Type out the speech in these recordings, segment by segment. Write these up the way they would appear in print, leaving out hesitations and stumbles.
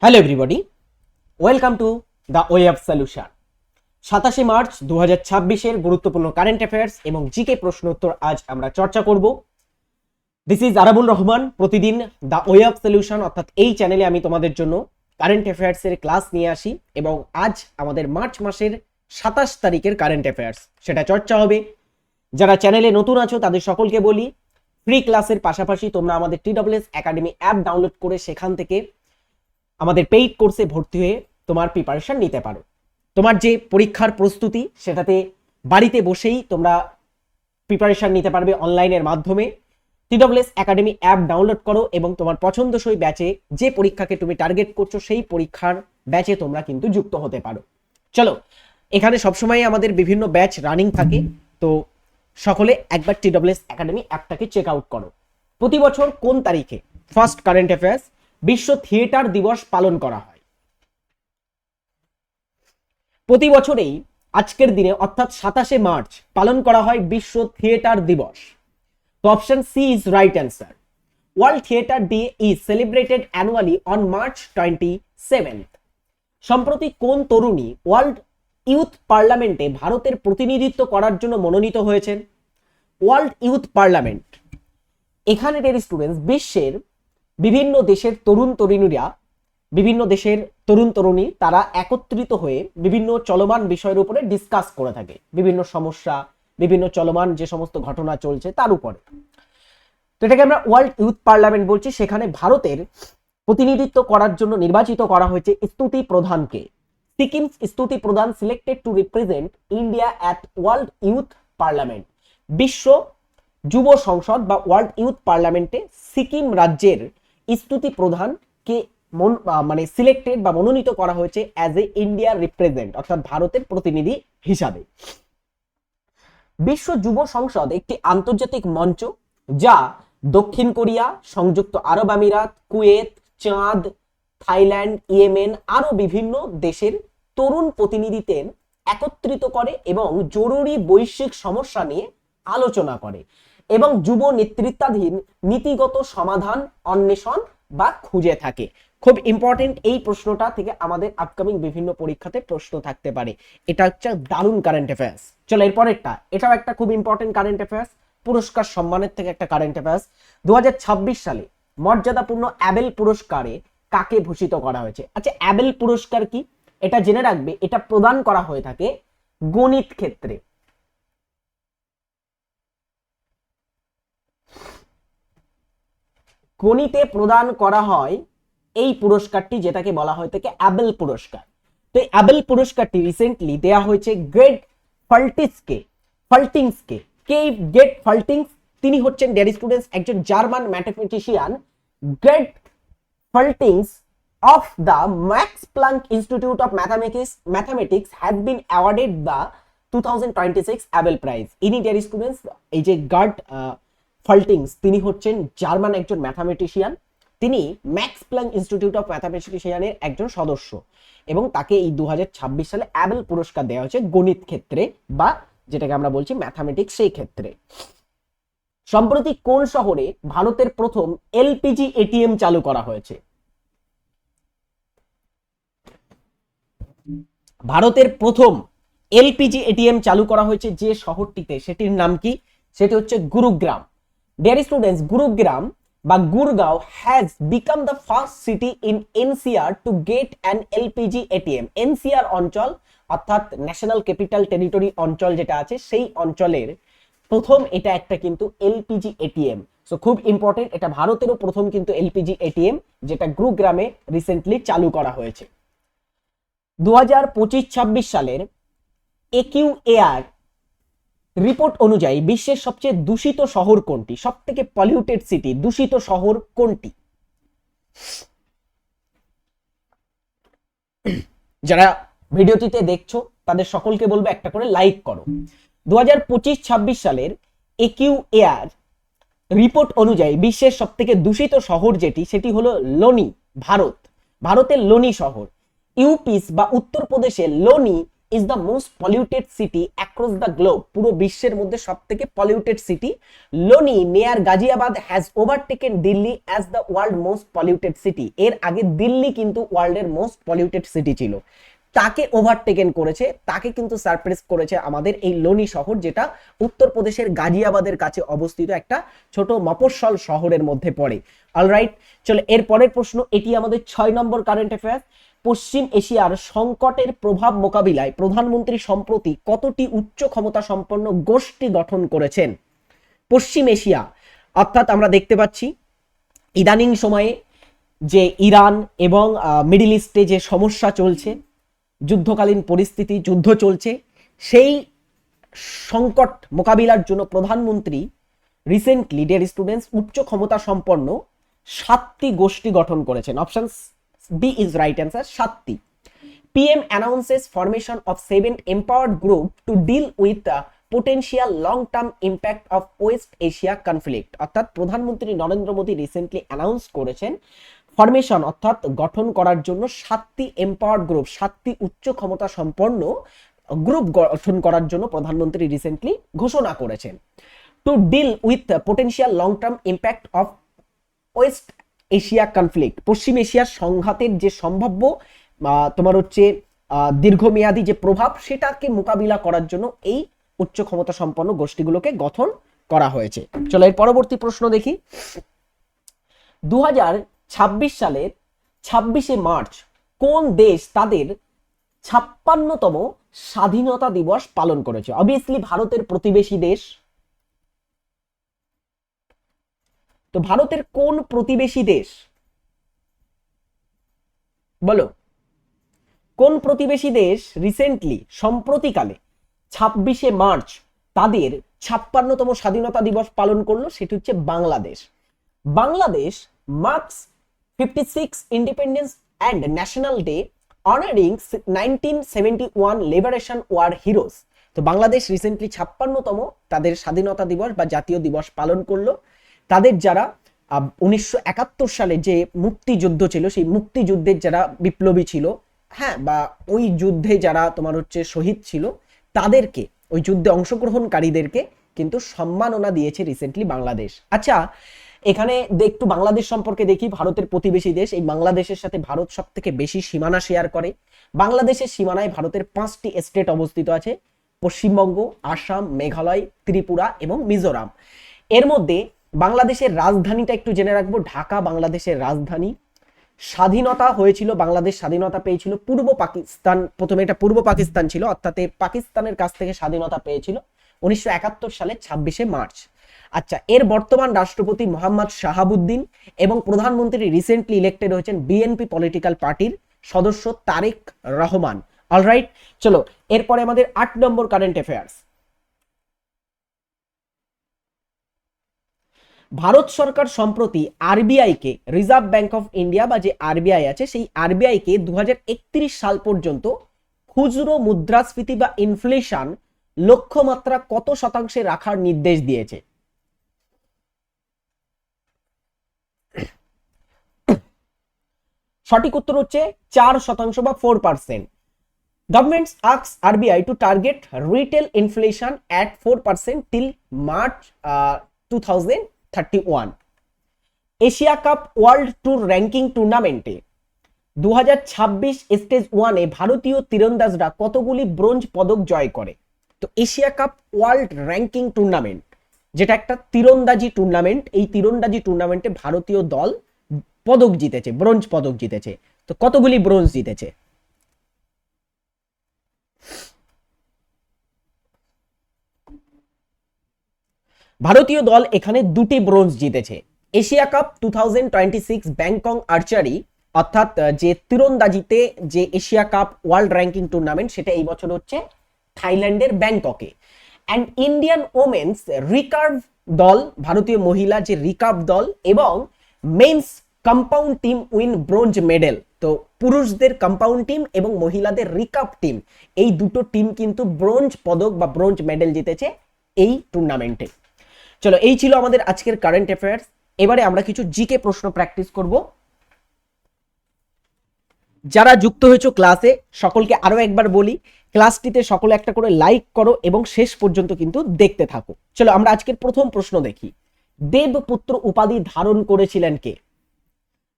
Hello everybody, welcome to the way of solution. 27 March 2026-এর গুরুত্বপূর্ণ current affairs এবং GK প্রশ্ন উত্তর আজ আমরা চর্চা করব। This is Arabul Rahman. প্রতিদিন দ্য ওয়ে অফ সলিউশন অর্থাৎ এই চ্যানেলে আমি তোমাদের জন্য কারেন্ট অ্যাফেয়ার্সের ক্লাস নিয়ে আসি এবং আজ আমাদের মার্চ মাসের 27 তারিখের কারেন্ট অ্যাফেয়ার্স সেটা চর্চা হবে। যারা চ্যানেলে নতুন আছো তাদের সকলকে বলি, ফ্রি ক্লাসের পাশাপাশি তোমরা আমাদের TWS একাডেমি অ্যাপ ডাউনলোড করে সেখান থেকে আমাদের পেইড কোর্সে ভর্তি হয়ে তোমার প্রিপারেশন নিতে পারো। তোমার যে পরীক্ষার প্রস্তুতি সেটাতে বাড়িতে বসেই তোমরা প্রিপারেশন নিতে পারবে অনলাইনের মাধ্যমে। TWS একাডেমি অ্যাপ ডাউনলোড করো এবং তোমার পছন্দসই ব্যাচে যে পরীক্ষাকে তুমি টার্গেট করছো সেই পরীক্ষার ব্যাচে তোমরা কিন্তু যুক্ত হতে পারো। চলো, এখানে সবসময় আমাদের বিভিন্ন ব্যাচ রানিং থাকে, তো সকলে একবার TWS একাডেমি অ্যাপটাকে চেক আউট করো। প্রতি বছর কোন তারিখে ফার্স্ট কারেন্ট অ্যাফেয়ার্স বিশ্ব থিয়েটার দিবস পালন করা হয়? প্রতি বছরেই আজকের দিনে অর্থাৎ 27শে মার্চ পালন করা হয় বিশ্ব থিয়েটার দিবস। তো option C is right answer. World theatre day is celebrated annually on March 27। সম্প্রতি কোন তরুণী ওয়ার্ল্ড ইউথ পার্লামেন্টে ভারতের প্রতিনিধিত্ব করার জন্য মনোনীত হয়েছেন? ওয়ার্ল্ড ইউথ পার্লামেন্ট, এখানে ডিয়ার স্টুডেন্টস বিশ্বের বিভিন্ন দেশের তরুণ তরুণী তারা একত্রিত হয়ে বিভিন্ন চলমান বিষয়ের উপরে ডিসকাস করে থাকে, বিভিন্ন সমস্যা, বিভিন্ন চলমান যে সমস্ত ঘটনা চলছে তার উপরে। তো এটাকে আমরা ওয়ার্ল্ড ইউথ পার্লামেন্ট বলছি। সেখানে ভারতের প্রতিনিধিত্ব করার জন্য নির্বাচিত করা হয়েছে স্তুতি প্রধানকে। সিকিম স্তুতি প্রধান selected two represent India at world youth parliament. বিশ্ব যুব সংসদ বা ওয়ার্ল্ড ইউথ পার্লামেন্টে সিকিম রাজ্যের স্তুতি প্রধানকে মানে সিলেক্টেড বা মনোনীত করা হয়েছে অ্যাজ এ ইন্ডিয়া রিপ্রেজেন্ট অর্থাৎ ভারতের প্রতিনিধি হিসাবে। বিশ্ব যুব সংসদ একটি আন্তর্জাতিক মঞ্চ যা দক্ষিণ কোরিয়া, সংযুক্ত আরব আমিরাত, কুয়েত, চাঁদ, থাইল্যান্ড, ইয়েমেন আরো বিভিন্ন দেশের তরুণ প্রতিনিধিদের একত্রিত করে এবং জরুরি বৈশ্বিক সমস্যা নিয়ে আলোচনা করে এবং যুব নেতৃত্বাধীন নীতিগত সমাধান অন্বেষণ বা খুঁজে থাকে। খুব ইম্পর্টেন্ট এই প্রশ্নটা থেকে আমাদের আপকামিং বিভিন্ন পরীক্ষাতে প্রশ্ন থাকতে পারে। এটা হচ্ছে দারুণ কারেন্ট অ্যাফেয়ার্স। চলো এরপরেরটা, এটাও একটা খুব ইম্পর্টেন্ট কারেন্ট অ্যাফেয়ার্স, পুরস্কার সম্মানের থেকে একটা কারেন্ট অ্যাফেয়ার্স। 2026 সালে মর্যাদাপূর্ণ অ্যাবেল পুরস্কারে কাকে ভূষিত করা হয়েছে? আচ্ছা, অ্যাবেল পুরস্কার কি এটা জেনে রাখবে। এটা প্রদান করা হয়ে থাকে গণিত ক্ষেত্রে। গণিতে প্রদান করা হয় এই পুরস্কারটি, যেটাকে বলা হয় থাকে অ্যাবেল পুরস্কার। তো এই অ্যাবেল পুরস্কারটি রিসেন্টলি দেয়া হয়েছে গ্রেট ফাল্টিংসকে। কে গ্রেট ফাল্টিংস? তিনি হচ্ছেন ডিয়ার স্টুডেন্টস একজন German mathematician. Gerd Faltings of the Max Planck Institute of Mathematics has been awarded the 2026 Abel Prize. ইনি ডিয়ার স্টুডেন্টস এই যে গার্ড ফাল্টিংস, তিনি হচ্ছেন জার্মান একজন ম্যাথামেটিশিয়ান। তিনি ম্যাক্স প্ল্যাঙ্ক ইনস্টিটিউট অফ ম্যাথামেটিশিয়ানের একজন সদস্য এবং তাকে এই 2026 সালে অ্যাবেল পুরস্কার দেওয়া হয়েছে গণিত ক্ষেত্রে বা যেটাকে আমরা বলছি ম্যাথামেটিক্স সেই ক্ষেত্রে। সম্প্রতি কোন শহরে ভারতের প্রথম এলপিজি এটিএম চালু করা হয়েছে? ভারতের প্রথম এলপিজি এটিএম চালু করা হয়েছে যে শহরটিতে, সেটির নাম কি? সেটি হচ্ছে গুরুগ্রাম। ডিয়ার স্টুডেন্টস, গুরুগ্রাম বা Gurgaon has become the first city in NCR to get an LPG ATM. NCR অঞ্চল অর্থাৎ ন্যাশনাল ক্যাপিটাল টেরিটরি অঞ্চল যেটা আছে সেই অঞ্চলের প্রথম এটা একটা কিন্তু এলপিজি এটিএম। সো খুব ইম্পর্টেন্ট, এটা ভারতেরও প্রথম কিন্তু এলপিজি এটিএম যেটা গুরুগ্রামে রিসেন্টলি চালু করা হয়েছে। 2025-26 সালের AQAR রিপোর্ট অনুযায়ী বিশ্বের সবচেয়ে দূষিত শহর কোনটি? সবথেকে পলিউটেড সিটি, দূষিত শহর কোনটি? যারা ভিডিওটিতে দেখছো তাদের সকলকে বলবো একটা করে লাইক করো। 2025-26 সালের AQAR রিপোর্ট অনুযায়ী বিশ্বের সবথেকে দূষিত শহর যেটি সেটি হলো লোনি, ভারতের লোনি শহর। ইউপিস বা উত্তরপ্রদেশের lonely is the most polluted city across the globe, পুরো বিশ্বের মধ্যে সব থেকে পলিউটেড সিটি লোনি নেয়ার Ghaziabad has ওভারটেকেন Delhi as the world most polluted city. এর আগে দিল্লি কিন্তু ওয়ার্ল্ডের মোস্ট পলিউটেড সিটি ছিল, তাকে ওভারটেকেন করেছে, তাকে কিন্তু সারপ্রাইজ করেছে আমাদের এই লোনি শহর, যেটা উত্তরপ্রদেশের গাজিয়াবাদের কাছে অবস্থিত একটা ছোট মফস্বল শহরের মধ্যে পড়ে। অলরাইট, চলো এর পরের প্রশ্ন, এটি আমাদের 6 নম্বর কারেন্ট অ্যাফেয়ার্স। পশ্চিম এশিয়ার সংকটের প্রভাব মোকাবিলায় প্রধানমন্ত্রী সম্প্রতি কতটি উচ্চ ক্ষমতা সম্পন্ন গোষ্ঠী গঠন করেছেন? পশ্চিম এশিয়া অর্থাৎ আমরা দেখতে পাচ্ছি ইদানিং সময়ে যে ইরান এবং মিডল ইস্টে যে সমস্যা চলছে, যুদ্ধকালীন পরিস্থিতি, যুদ্ধ চলছে, সেই সংকট মোকাবিলার জন্য প্রধানমন্ত্রী রিসেন্টলি ডিয়ার স্টুডেন্টস উচ্চ ক্ষমতা সম্পন্ন 7টি গোষ্ঠী গঠন করেছেন। Option B is right answer, 7টি। PM announces formation of 7 empowered group to deal with the potential long-term impact of West Asia conflict। অর্থাৎ প্রধানমন্ত্রী নরেন্দ্র মোদী রিসেন্টলি অ্যানাউন্স করেছেন ফরমেশন অর্থাৎ গঠন করার জন্য 7টি এম্পাওয়ার্ড গ্রুপ, 7টি উচ্চ ক্ষমতা সম্পন্ন গ্রুপ গঠন করার জন্য প্রধানমন্ত্রী রিসেন্টলি ঘোষণা করেছেন। To deal with potential long term impact of West Asia conflict, পশ্চিম এশিয়ার সংঘাতের যে সম্ভাব্য তোমার হচ্ছে দীর্ঘমেয়াদী যে প্রভাব, সেটাকে মোকাবিলা করার জন্য এই উচ্চ ক্ষমতা সম্পন্ন গোষ্ঠীগুলোকে গঠন করা হয়েছে। চলো এর পরবর্তী প্রশ্ন দেখি। 2026 সালের 26শে মার্চ কোন দেশ তাদের 56তম স্বাধীনতা দিবস পালন করেছে? অবভিয়াসলি ভারতের প্রতিবেশী দেশ। তো ভারতের কোন প্রতিবেশী দেশ বলো, কোন প্রতিবেশী দেশ রিসেন্টলি সম্প্রতিকালে 26শে মার্চ তাদের 56তম স্বাধীনতা দিবস পালন করলো? সেটি হচ্ছে Bangladesh. Bangladesh marks 56 independence and national day honouring 1971 liberation war heroes. তো বাংলাদেশ রিসেন্টলি 56তম তাদের স্বাধীনতা দিবস বা জাতীয় দিবস পালন করলো। তাদের যারা 1971 সালে যে মুক্তিযুদ্ধ ছিল, সেই মুক্তিযুদ্ধের যারা বিপ্লবী ছিল, হ্যাঁ, বা ওই যুদ্ধে যারা তোমার হচ্ছে শহীদ ছিল, তাদেরকে, ওই যুদ্ধে অংশগ্রহণকারীদেরকে কিন্তু সম্মাননা দিয়েছে রিসেন্টলি বাংলাদেশ। আচ্ছা, এখানে একটু বাংলাদেশ সম্পর্কে দেখি। ভারতের প্রতিবেশী দেশ, এই বাংলাদেশের সাথে ভারত সব থেকে বেশি সীমানা শেয়ার করে। বাংলাদেশের সীমানায় ভারতের 5টি স্টেট অবস্থিত আছে: পশ্চিমবঙ্গ, আসাম, মেঘালয়, ত্রিপুরা এবং মিজোরাম। এর মধ্যে বাংলাদেশের রাজধানীটা একটু জেনে রাখবো, ঢাকা বাংলাদেশের রাজধানী। স্বাধীনতা হয়েছিল, বাংলাদেশ স্বাধীনতা পেয়েছিল পূর্ব পাকিস্তান, প্রথমে এটা পূর্ব পাকিস্তান ছিল, অর্থাৎ পাকিস্তানের কাছ থেকে স্বাধীনতা পেয়েছিল 1971 সালে 26শে মার্চ। আচ্ছা, এর বর্তমান রাষ্ট্রপতি মোহাম্মদ শাহাবুদ্দিন এবং প্রধানমন্ত্রী রিসেন্টলি ইলেক্টেড হয়েছেন বিএনপি পলিটিক্যাল পার্টির সদস্য তারেক রহমান। অলরাইট, চলো এরপরে আমাদের 8 নম্বর কারেন্ট অ্যাফেয়ার্স। ভারত সরকার সম্প্রতি RBI K, reserve bank of India বা যে আরবিআই আছে, সেই আরবিআই কে 2031 সাল পর্যন্ত খুচরো মুদ্রাস্ফীতি বা ইনফ্লেশন লক্ষ্যমাত্রা কত শতাংশে রাখার নির্দেশ দিয়েছে? সঠিক উত্তর হচ্ছে 4% বা 4%। Governments asks RBI to target retail inflation at 4% till March 2031। Asia cup world tour ranking টুর্নামেন্টে 2026 স্টেজ 1-এ ভারতীয় তীরন্দাজরা কতগুলি ব্রোঞ্জ পদক জয় করে? তো Asia cup world ranking tournament, যেটা একটা তীরন্দাজি টুর্নামেন্ট, এই তীরন্দাজি টুর্নামেন্টে ভারতীয় দল পদক জিতেছে, ব্রোঞ্জ পদক জিতেছে। তো কতগুলি ব্রোঞ্জ জিতেছে? ভারতীয় দল এখানে 2টি ব্রোঞ্জ জিতেছে। এশিয়া কাপ 2026 ব্যাংকক আর্চারি, অর্থাৎ যে তীরন্দাজিতে যে Asia cup world ranking tournament, সেটা এই বছর হচ্ছে থাইল্যান্ডের ব্যাংককে। অ্যান্ড ইন্ডিয়ান ওমেন্স রিকার্ভ দল, ভারতীয় মহিলা যে রিকার্ভ দল, এবং men's compound team win bronze medal. তো পুরুষদের কম্পাউন্ড টিম এবং মহিলাদের রিকার্ভ টিম, এই দুটো টিম কিন্তু ব্রোঞ্জ পদক বা ব্রোঞ্জ মেডেল জিতেছে এই টুর্নামেন্টে। চলো, এই ছিল আমাদের আজকের কারেন্ট অ্যাফেয়ার্স। এবারে আমরা কিছু জিকে প্রশ্ন প্র্যাকটিস করব। যারা যুক্ত হয়েছো ক্লাসে সকলকে আরো একবার বলি, ক্লাসটিতে সকলে একটা করে লাইক করো এবং শেষ পর্যন্ত কিন্তু দেখতে থাকো। চলো আমরা আজকের প্রথম প্রশ্ন দেখি। দেবপুত্র উপাধি ধারণ করেছিলেন কে?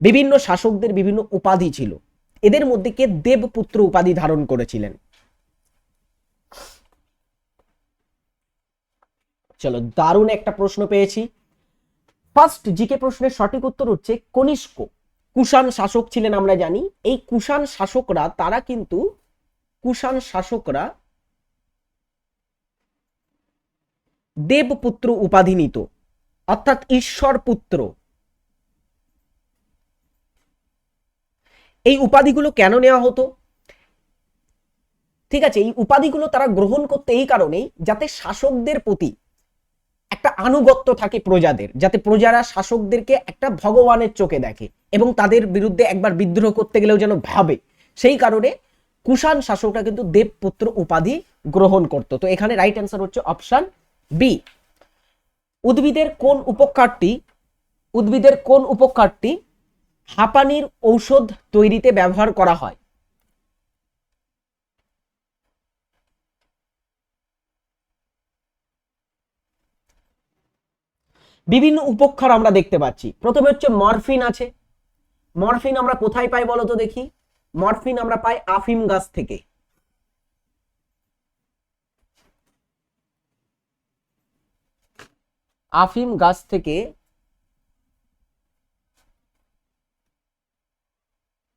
বিভিন্ন শাসকদের বিভিন্ন উপাধি ছিল, এদের মধ্যে কে দেবপুত্র উপাধি ধারণ করেছিলেন? চলো দারুণ একটা প্রশ্ন পেয়েছি। ফার্স্ট জিকে প্রশ্নের সঠিক উত্তর হচ্ছে কনিষ্ক। কুষাণ শাসক ছিলেন আমরা জানি। এই কুষাণ শাসকরা তারা কিন্তু দেবপুত্র উপাধি নিত, অর্থাৎ ঈশ্বর পুত্র। এই উপাধিগুলো কেন নেওয়া হতো? ঠিক আছে, এই উপাধিগুলো তারা গ্রহণ করতে এই কারণেই যাতে শাসকদের প্রতি একটা আনুগত্য থাকে প্রজাদের, যাতে প্রজারা শাসকদেরকে একটা ভগবানের চোখে দেখে এবং তাদের বিরুদ্ধে একবার বিদ্রোহ করতে গেলেও যেন ভাবে। সেই কারণে কুষাণ শাসকরা কিন্তু দেবপুত্র উপাধি গ্রহণ করত। তো এখানে রাইট অ্যান্সার হচ্ছে অপশন বি। উদ্ভিদের কোন উপকারটি হাঁপানির ঔষধ তৈরিতে ব্যবহার করা হয়? বিভিন্ন উপক্ষার আমরা দেখতে পাচ্ছি। প্রথমে হচ্ছে মরফিন আছে। মরফিন আমরা কোথায় পাই বলো তো দেখি? মরফিন আমরা পাই আফিম গাছ থেকে। আফিম গাছ থেকে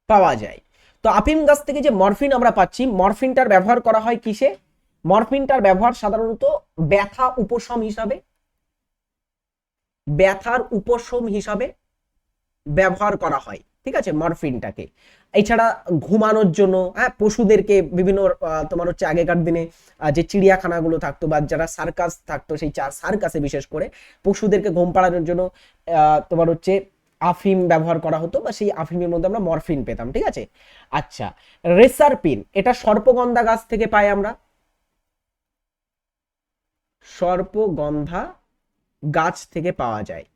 পাওয়া যায়। তো আফিম গাছ থেকে যে মরফিন আমরা পাচ্ছি, মরফিনটার ব্যবহার করা হয় কিসে? মরফিনটার ব্যবহার সাধারণত ব্যথার উপশম হিসাবে ব্যবহার করা হয়। ঠিক আছে, মরফিনটাকে। এছাড়া ঘুমানোর জন্য, হ্যাঁ, পশুদেরকে বিভিন্ন তোমার হচ্ছে আগেকার দিনে যে চিড়িয়াখানাগুলো থাকতো বা যারা সার্কাস থাকতো, সেই সার্কাসে বিশেষ করে পশুদেরকে ঘুম পাড়ানোর জন্য তোমার হচ্ছে আফিম ব্যবহার করা হতো, বা সেই আফিমের মধ্যে আমরা মরফিন পেতাম। ঠিক আছে। আচ্ছা, রেসারপিন, এটা সর্পগন্ধা গাছ থেকে পাই আমরা। সর্পগন্ধা গাছ থেকে পাওয়া যায়,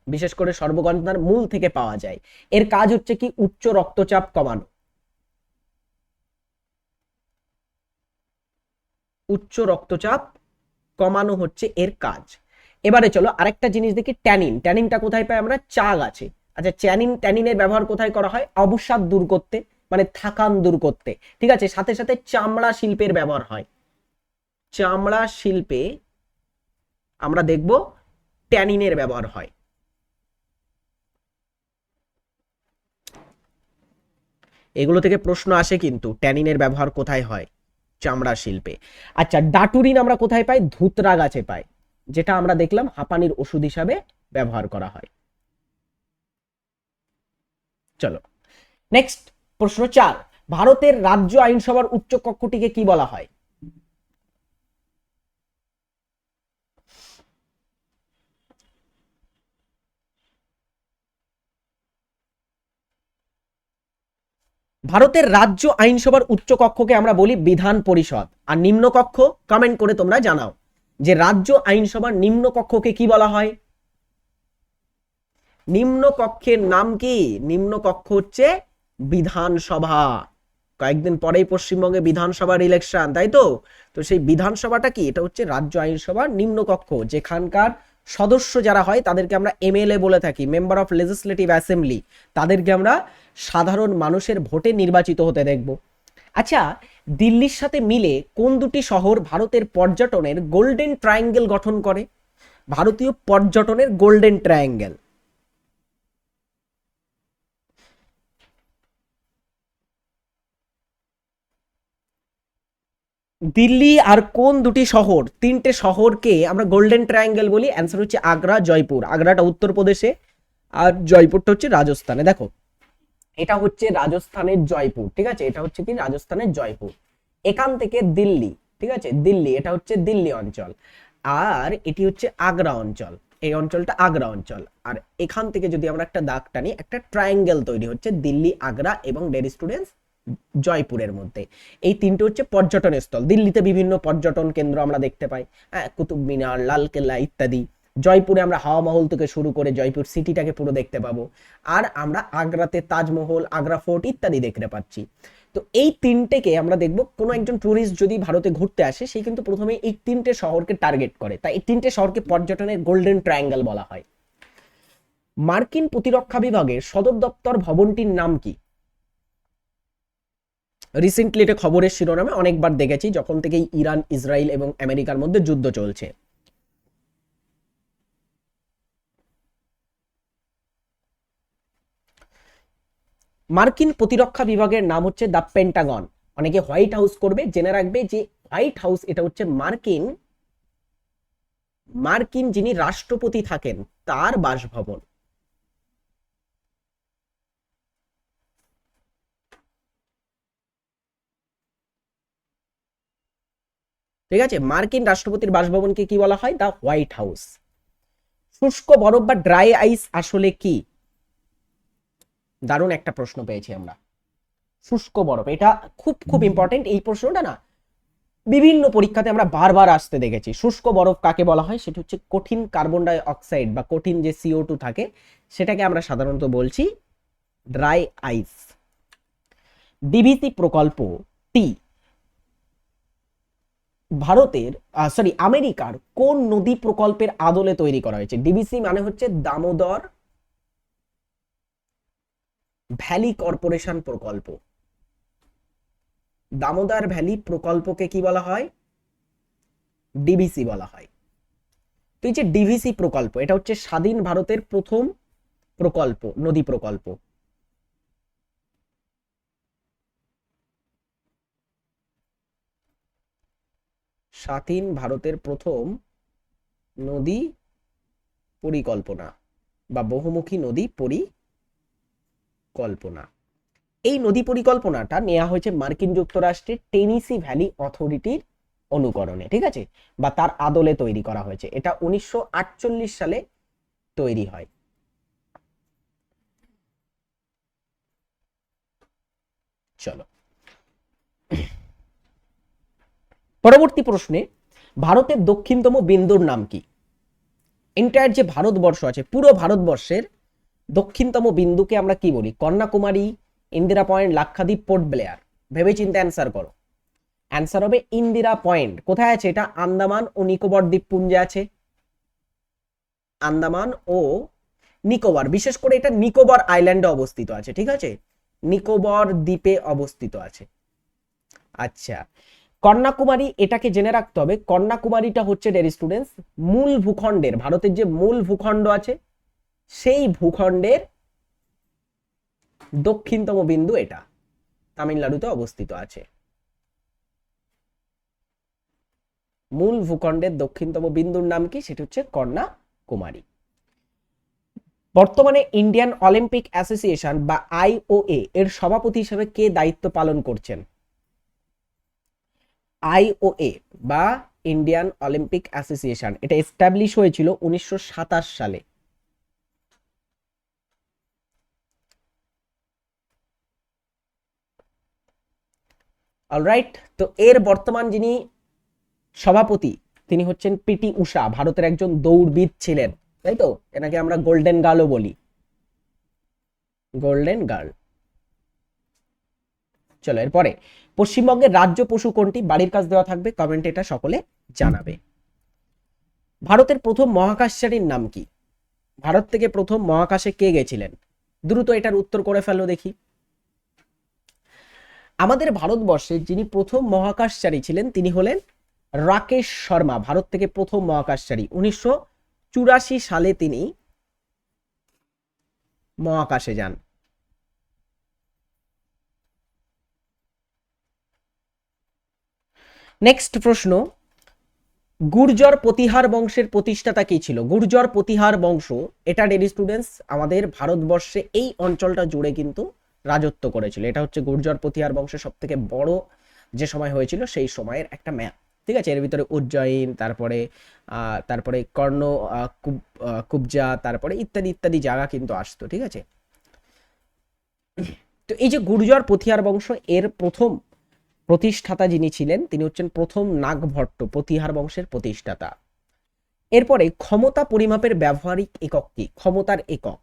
বিশেষ করে সর্বগন্ধার মূল থেকে পাওয়া যায়। এর কাজ হচ্ছে কি? উচ্চ রক্তচাপ কমানো। উচ্চ রক্তচাপ কমানো হচ্ছে এর কাজ। এবারে চলো আরেকটা জিনিস দেখি, ট্যানিন। ট্যানিনটা কোথায় পাই আমরা? চা গাছে। আচ্ছা, ট্যানিনের ব্যবহার কোথায় করা হয়? অবসাদ দূর করতে, মানে থাকান দূর করতে। ঠিক আছে, সাথে সাথে চামড়া শিল্পের ব্যবহার হয়। চামড়া শিল্পে আমরা দেখব ট্যানিনের ব্যবহার হয়। এগুলো থেকে প্রশ্ন আসে কিন্তু, ট্যানিনের ব্যবহার কোথায় হয়? চামড়া শিল্পে। আচ্ছা, ডাটুরিন আমরা কোথায় পাই? ধুতরা গাছে পাই, যেটা আমরা দেখলাম হাঁপানির ওষুধ হিসাবে ব্যবহার করা হয়। চলো নেক্সট প্রশ্ন 4। ভারতের রাজ্য আইনসভার উচ্চ কক্ষটিকে কি বলা হয়? ভারতের রাজ্য আইনসভার উচ্চ কক্ষকে আমরা বলি বিধান পরিষদ। আর নিম্ন কক্ষ, কমেন্ট করে তোমরা জানাও যে রাজ্য আইনসভার নিম্ন কক্ষকে কি বলা হয়? নিম্ন কক্ষের নাম কি? নিম্ন কক্ষ হচ্ছে বিধানসভা। কয়েকদিন পরেই পশ্চিমবঙ্গে বিধানসভার ইলেকশন, তাই তো? তো সেই বিধানসভাটা কি? এটা হচ্ছে রাজ্য আইনসভার নিম্ন কক্ষ, যেখানকার সদস্য যারা হয় তাদেরকে আমরা এমএলএ বলে থাকি, মেম্বার অফ লেজিসলেটিভ অ্যাসেম্বলি। তাদেরকে আমরা সাধারণ মানুষের ভোটে নির্বাচিত হতে দেখব। আচ্ছা, দিল্লির সাথে মিলে কোন দুটি শহর ভারতের পর্যটনের গোল্ডেন ট্রায়াঙ্গেল গঠন করে? ভারতীয় পর্যটনের গোল্ডেন ট্রায়াঙ্গেল। দিল্লি আর কোন দুটি শহর, তিনটে শহরকে আমরা গোল্ডেন ট্রায়াঙ্গেল বলি? অ্যান্সার হচ্ছে আগ্রা, জয়পুর। আগ্রাটা উত্তরপ্রদেশে আর জয়পুরটা হচ্ছে রাজস্থানে। দেখো, এটা হচ্ছে রাজস্থানের জয়পুর। ঠিক আছে, এটা হচ্ছে কি? রাজস্থানের জয়পুর। এখান থেকে দিল্লি, ঠিক আছে, দিল্লি, এটা হচ্ছে দিল্লি অঞ্চল, আর এটি হচ্ছে আগ্রা অঞ্চল। এই অঞ্চলটা আগ্রা অঞ্চল। আর এখান থেকে যদি আমরা একটা দাগ টানি, একটা ট্রায়াঙ্গেল তৈরি হচ্ছে দিল্লি, আগ্রা এবং ডেয়ার স্টুডেন্টস জয়পুরের মধ্যে। এই তিনটে হচ্ছে পর্যটন স্থল। দিল্লিতে বিভিন্ন পর্যটন কেন্দ্র আমরা দেখতে পাই, হ্যাঁ, কুতুব মিনার, লালকেল্লা ইত্যাদি। জয়পুরে আমরা হাওয়া মহল থেকে শুরু করে জয়পুর সিটিটাকে পুরো দেখতে পাবো, আর আমরা আগ্রাতে তাজমহল, আগ্রা ফোর্ট ইত্যাদি দেখতে পাচ্ছি। তো এই তিনটেকে আমরা দেখবো, কোনো একজন ট্যুরিস্ট যদি ভারতে ঘুরতে আসে সে কিন্তু প্রথমে এই তিনটে শহরকে টার্গেট করে, তাই এই তিনটে শহরকে পর্যটনের গোল্ডেন ট্রায়াঙ্গেল বলা হয়। মার্কিন প্রতিরক্ষা বিভাগের সদর দপ্তর ভবনটির নাম কি? রিসেন্টলি এটা খবরের শিরোনামে অনেকবার দেখেছি যখন থেকে ইরান, ইসরায়েল এবং আমেরিকার মধ্যে যুদ্ধ চলছে। মার্কিন প্রতিরক্ষা বিভাগের নাম হচ্ছে দ্য পেন্টাগন। অনেকে হোয়াইট হাউস করবে, জেনে রাখবে যে হোয়াইট হাউস এটা হচ্ছে মার্কিন যিনি রাষ্ট্রপতি থাকেন তার বাসভবন। ঠিক আছে, মার্কিন রাষ্ট্রপতির বাসভবনকে কি বলা হয়? The white house. শুষ্ক বরফ বা ড্রাই আইস আসলে কি? দারুণ একটা প্রশ্ন পেয়েছি আমরা। শুষ্ক বরফ, এটা খুব খুব ইম্পর্টেন্ট এই প্রশ্নটা না, বিভিন্ন পরীক্ষাতে আমরা বারবার আসতে দেখেছি। শুষ্ক বরফ কাকে বলা হয়? সেটা হচ্ছে কঠিন কার্বন ডাই অক্সাইড বা কঠিন যে CO2 থাকে সেটাকে আমরা সাধারণত বলছি ড্রাই আইস। ডিভিসি প্রকল্পটি ভারতের আমেরিকার কোন নদী প্রকল্পের আদলে তৈরি করা হয়েছে? ডিভিসি মানে হচ্ছে দামোদর ভ্যালি কর্পোরেশন প্রকল্প। দামোদর ভ্যালি প্রকল্পকে কি বলা হয়? ডিভিসি বলা হয়। তো এই যে ডিভিসি প্রকল্প, এটা হচ্ছে স্বাধীন ভারতের প্রথম প্রকল্প, নদী প্রকল্প। স্বাধীন ভারতের প্রথম নদী পরিকল্পনা বা বহুমুখী নদী পরিকল্পনা। এই নদী পরিকল্পনাটা নেওয়া হয়েছে মার্কিন যুক্তরাষ্ট্রের টেনেসি ভ্যালি অথরিটির অনুকরণে, ঠিক আছে, বা তার আদলে তৈরি করা হয়েছে। এটা 1948 সালে তৈরি হয়। চলো পরবর্তী প্রশ্নে, ভারতের দক্ষিণতম বিন্দুর নাম কি? এন্টায়ার যে ভারতবর্ষ আছে, পুরো ভারতবর্ষের দক্ষিণতম বিন্দুকে আমরা কি বলি? Kanyakumari, Indira point, Lakshadweep, port Blair. ভেবেচিন্তে অ্যান্সার করো। অ্যান্সার হবে ইন্দিরা পয়েন্ট। কোথায় আছে এটা? আন্দামান ও নিকোবর দ্বীপপুঞ্জে আছে। আন্দামান ও নিকোবর, বিশেষ করে এটা নিকোবর আইল্যান্ডে অবস্থিত আছে, ঠিক আছে, নিকোবর দ্বীপে অবস্থিত আছে। আচ্ছা, কন্যাকুমারী, এটাকে জেনে রাখতে হবে, কন্যাকুমারীটা হচ্ছে ডিয়ার স্টুডেন্টস মূল ভূখণ্ডের, ভারতের যে মূল ভূখণ্ড আছে সেই ভূখণ্ডের দক্ষিণতম বিন্দু, এটা তামিলনাড়ুতে অবস্থিত আছে। মূল ভূখণ্ডের দক্ষিণতম বিন্দুর নাম কি? সেটা হচ্ছে কন্যাকুমারী। বর্তমানে ইন্ডিয়ান অলিম্পিক অ্যাসোসিয়েশন বা IOA এর সভাপতি হিসেবে কে দায়িত্ব পালন করছেন? IOA বা ইন্ডিয়ান অলিম্পিক অ্যাসোসিয়েশন, এটা এস্টাবলিশ হয়েছিল 1927 সালে। অলরাইট, তো এর বর্তমান যিনি সভাপতি তিনি হচ্ছেন পিটি উষা, ভারতের একজন দৌড়বিদ ছিলেন, তাই তো, এনাকে আমরা গোল্ডেন গার্লও বলি, গোল্ডেন গার্ল। চলো এরপরে, পশ্চিমবঙ্গের রাজ্য পশু কোনটি? বাড়ির কাজ দেওয়া থাকবে, কমেন্টে এটা সকলে জানাবে। ভারতের প্রথম মহাকাশচারীর নাম কি? ভারত থেকে প্রথম মহাকাশে কে গেছিলেন? দ্রুত এটার উত্তর করে ফেলো দেখি। আমাদের ভারতবর্ষে যিনি প্রথম মহাকাশচারী ছিলেন তিনি হলেন রাকেশ শর্মা। ভারত থেকে প্রথম মহাকাশচারী, 1984 সালে তিনি মহাকাশে যান। নেক্সট প্রশ্ন, গুর্জর প্রতিহার বংশের প্রতিষ্ঠাতা কি ছিল? গুর্জর প্রতিহার বংশ, এটা ডিয়ার স্টুডেন্টস আমাদের ভারতবর্ষে এই অঞ্চলটা জুড়ে কিন্তু রাজত্ব করেছিল। এটা হচ্ছে গুর্জর প্রতিহার বংশের সব থেকে বড় যে সময় হয়েছিল সেই সময়ের একটা ম্যাপ, ঠিক আছে। এর ভিতরে উজ্জয়িন, তারপরে কর্ণ, কুবজা, তারপরে ইত্যাদি ইত্যাদি জায়গা কিন্তু আসতো, ঠিক আছে। তো এই যে গুর্জর প্রতিহার বংশ, এর প্রথম প্রতিষ্ঠাতা যিনি ছিলেন তিনি হচ্ছেন প্রথম নাগভট্ট, প্রতিহার বংশের প্রতিষ্ঠাতা। এরপরে ক্ষমতা পরিমাপের ব্যবহারিক একক কি? ক্ষমতার একক,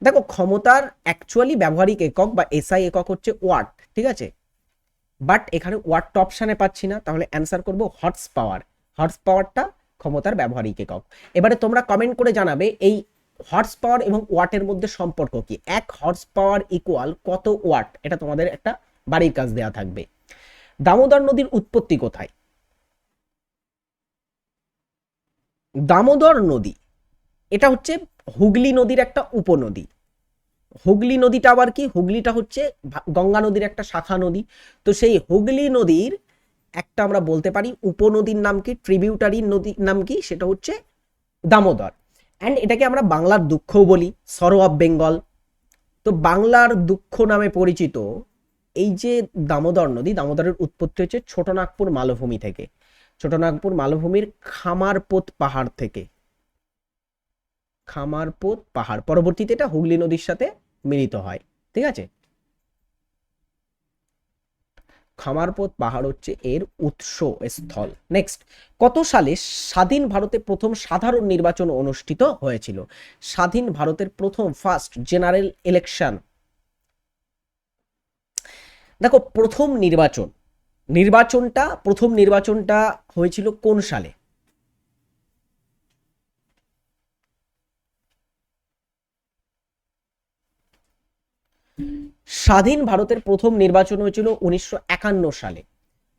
দেখো ক্ষমতার অ্যাকচুয়ালি ব্যবহারিক একক বা এসআই একক হচ্ছে ওয়াট, ঠিক আছে, বাট এখানে ওয়াট অপশানে পাচ্ছি না, তাহলে অ্যান্সার করব হর্স পাওয়ার। হর্স পাওয়ারটা ক্ষমতার ব্যবহারিক একক। এবারে তোমরা কমেন্ট করে জানাবে এই হর্স পাওয়ার এবং ওয়াটের মধ্যে সম্পর্ক কি। 1 হর্স পাওয়ার ইকুয়াল কত ওয়াট, এটা তোমাদের একটা বাড়ির কাজ দেওয়া থাকবে। দামোদর নদীর উৎপত্তি কোথায়? দামোদর নদী এটা হচ্ছে হুগলি নদীর একটা উপনদী। হুগলি নদীটা আবার কি? হুগলিটা হচ্ছে গঙ্গা নদীর একটা শাখা নদী। তো সেই হুগলি নদীর একটা আমরা বলতে পারি উপনদীর নাম কি, ট্রিবিউটারি নদীর নাম কি, সেটা হচ্ছে দামোদর। অ্যান্ড এটাকে আমরা বাংলার দুঃখও বলি, সরো অফ বেঙ্গল। তো বাংলার দুঃখ নামে পরিচিত এই যে দামোদর নদী, দামোদরের উৎপত্তি হচ্ছে ছোটনাগপুর মালভূমি থেকে, ছোটনাগপুর মালভূমির খামারপোত পাহাড় থেকে। খামারপোত পাহাড় পরবর্তীতে এটা হুগলি নদীর সাথে মিলিত হয়, ঠিক আছে। খামারপোত পাহাড় হচ্ছে এর উৎস স্থল। নেক্সট, কত সালে স্বাধীন ভারতে প্রথম সাধারণ নির্বাচন অনুষ্ঠিত হয়েছিল? স্বাধীন ভারতের প্রথম ফার্স্ট জেনারেল ইলেকশন, দেখো প্রথম নির্বাচনটা হয়েছিল কোন সালে? স্বাধীন ভারতের প্রথম নির্বাচন হয়েছিল 1951 সালে।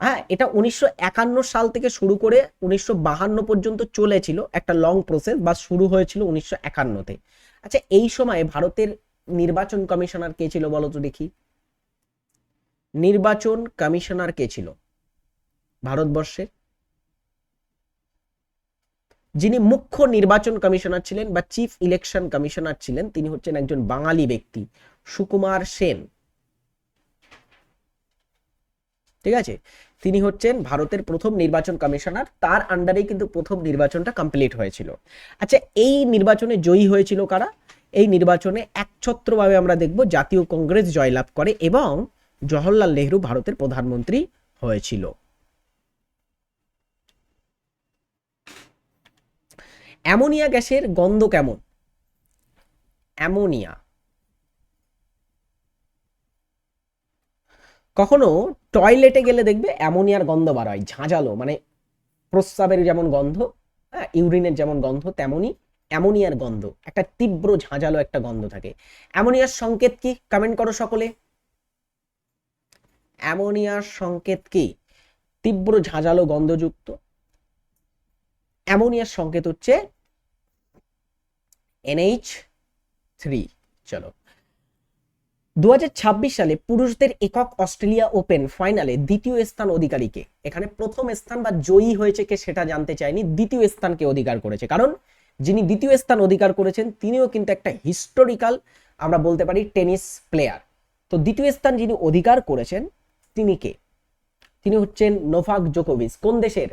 হ্যাঁ, এটা 1951 সাল থেকে শুরু করে 1952 পর্যন্ত চলেছিল, একটা লং প্রসেস, বা শুরু হয়েছিল 1951-তে। আচ্ছা, এই সময় ভারতের নির্বাচন কমিশনার কে ছিল বলো তো দেখি? নির্বাচন কমিশনার কে ছিল ভারতবর্ষের? যিনি মুখ্য নির্বাচন কমিশনার ছিলেন বা চিফ ইলেকশন কমিশনার ছিলেন, তিনি হচ্ছেন একজন বাঙালি ব্যক্তি, সুকুমার সেন, ঠিক আছে। তিনি হচ্ছেন ভারতের প্রথম নির্বাচন কমিশনার, তার আন্ডারেই কিন্তু প্রথম নির্বাচনটা কমপ্লিট হয়েছিল। আচ্ছা, এই নির্বাচনে জয়ী হয়েছিল কারা? এই নির্বাচনে একছত্রভাবে আমরা দেখব জাতীয় কংগ্রেস জয়লাভ করে এবং জওহরলাল নেহরু ভারতের প্রধানমন্ত্রী হয়েছিল। অ্যামোনিয়া গ্যাসের গন্ধ কেমন? অ্যামোনিয়া, কখনো টয়লেটে গেলে দেখবে অ্যামোনিয়ার গন্ধ বার হয়, ঝাঁঝালো, মানে প্রস্রাবের যেমন গন্ধ, হ্যাঁ, ইউরিনের যেমন গন্ধ, তেমনি অ্যামোনিয়ার গন্ধ একটা তীব্র ঝাঁঝালো একটা গন্ধ থাকে। অ্যামোনিয়ার সংকেত কি? কমেন্ট করো সকলে। অ্যামোনিয়ার সংকেত কি? তীব্র ঝাঁঝালো গন্ধযুক্ত। অ্যামোনিয়ার সংকেত হচ্ছে NH3। চলো, 2026 সালে পুরুষদের একক অস্ট্রেলিয়া ওপেন ফাইনালে দ্বিতীয় স্থান অধিকারী কে? এখানে প্রথম স্থান বা জয়ী হয়েছে কে সেটা জানতে চাইনি, দ্বিতীয় স্থানকে অধিকার করেছে, কারণ যিনি দ্বিতীয় স্থান অধিকার করেছেন তিনিও কিন্তু একটা হিস্টোরিক্যাল, আমরা বলতে পারি, টেনিস প্লেয়ার। তো দ্বিতীয় স্থান যিনি অধিকার করেছেন তিনি কে? তিনি হচ্ছেন নোভাক জোকোভিচ। কোন দেশের?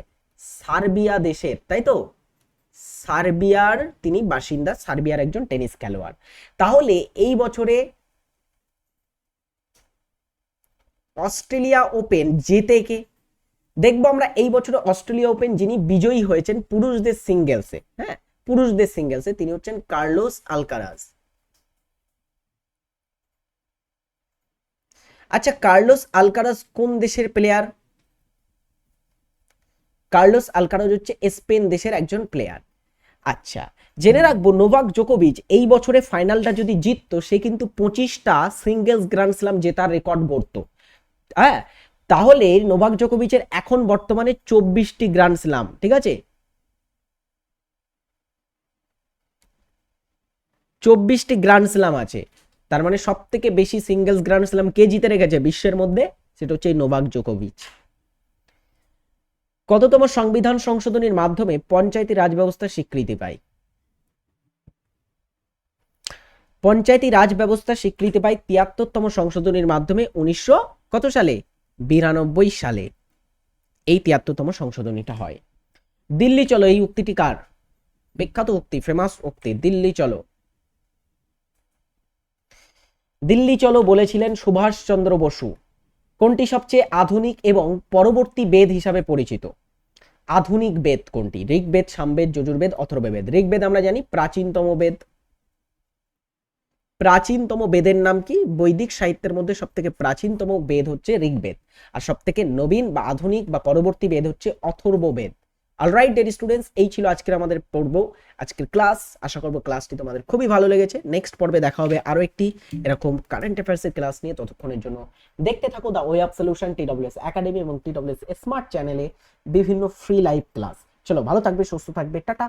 সার্বিয়া দেশের, তাই তো, সার্বিয়ার তিনি বাসিন্দা, সার্বিয়ার একজন টেনিস খেলোয়াড়। তাহলে এই বছরে অস্ট্রেলিয়া ওপেন জেতে কে? দেখবো আমরা এই বছরে অস্ট্রেলিয়া ওপেন যিনি বিজয়ী হয়েছেন পুরুষদের সিঙ্গেলসে, হ্যাঁ, পুরুষদের সিঙ্গেলসে, তিনি হচ্ছেন কার্লোস আলকারাজ। আচ্ছা, কার্লোস আলকারাজ কোন দেশের প্লেয়ার? কার্লোস আলকারাজ হচ্ছে স্পেন দেশের একজন প্লেয়ার। আচ্ছা, জেনে রাখবো নোভাক জোকোভিচ এই বছরে ফাইনালটা যদি জিততো সে কিন্তু 25টা সিঙ্গেলস গ্র্যান্ড স্ল্যাম জেতার রেকর্ড গড়তো। হ্যাঁ, তাহলে নোভাক জোকোভিচের এখন বর্তমানে 24টি গ্র্যান্ড স্ল্যাম, ঠিক আছে, 24টি গ্র্যান্ড স্ল্যাম আছে। তার মানে সব থেকে বেশি সিঙ্গেলস গ্র্যান্ড স্ল্যাম কে জিতে রেখেছে বিশ্বের মধ্যে? সেটা হচ্ছে নোভাক জোকোভিচ। কততম সংবিধান সংশোধনীর মাধ্যমে পঞ্চায়েতি রাজ ব্যবস্থা স্বীকৃতি পায়? পঞ্চায়েতি রাজ ব্যবস্থা স্বীকৃতি পায় 73তম সংশোধনীর মাধ্যমে 1900 কত সালে? 92 সালে এই 73তম সংশোধনীটা হয়। দিল্লি চলো, এই উক্তিটি কার? বিখ্যাত উক্তি, ফেমাস উক্তি, দিল্লি চলো। দিল্লি চলো বলেছিলেন সুভাষচন্দ্র বসু। কোনটি সবচেয়ে আধুনিক এবং পরবর্তী বেদ হিসাবে পরিচিত? আধুনিক বেদ কোনটি? ঋগ্বেদ, সামবেদ, যজুর্বেদ, অথর্ববেদ। ঋগ্বেদ আমরা জানি প্রাচীনতম বেদ। প্রাচীনতম বেদের নাম কি? বৈদিক সাহিত্যের মধ্যে সব থেকে প্রাচীনতম বেদ হচ্ছে ঋগ্বেদ, আর সব থেকে নবীন বা আধুনিক বা পরবর্তী বেদ হচ্ছে অথর্ববেদ। অলরাইট ডিয়ার স্টুডেন্টস, এই ছিল আজকের আমাদের পর্ব, আজকের ক্লাস। আশা করবো ক্লাসটি তোমাদের খুবই ভালো লেগেছে। নেক্সট পর্বে দেখা হবে আরো একটি এরকম কারেন্ট অ্যাফেয়ার্সের ক্লাস নিয়ে। ততক্ষণের জন্য দেখতে থাকো the way of solution, TWS academy এবং TWS স্মার্ট চ্যানেলে বিভিন্ন ফ্রি লাইভ ক্লাস। চলো, ভালো থাকবে, সুস্থ থাকবে, টাটা।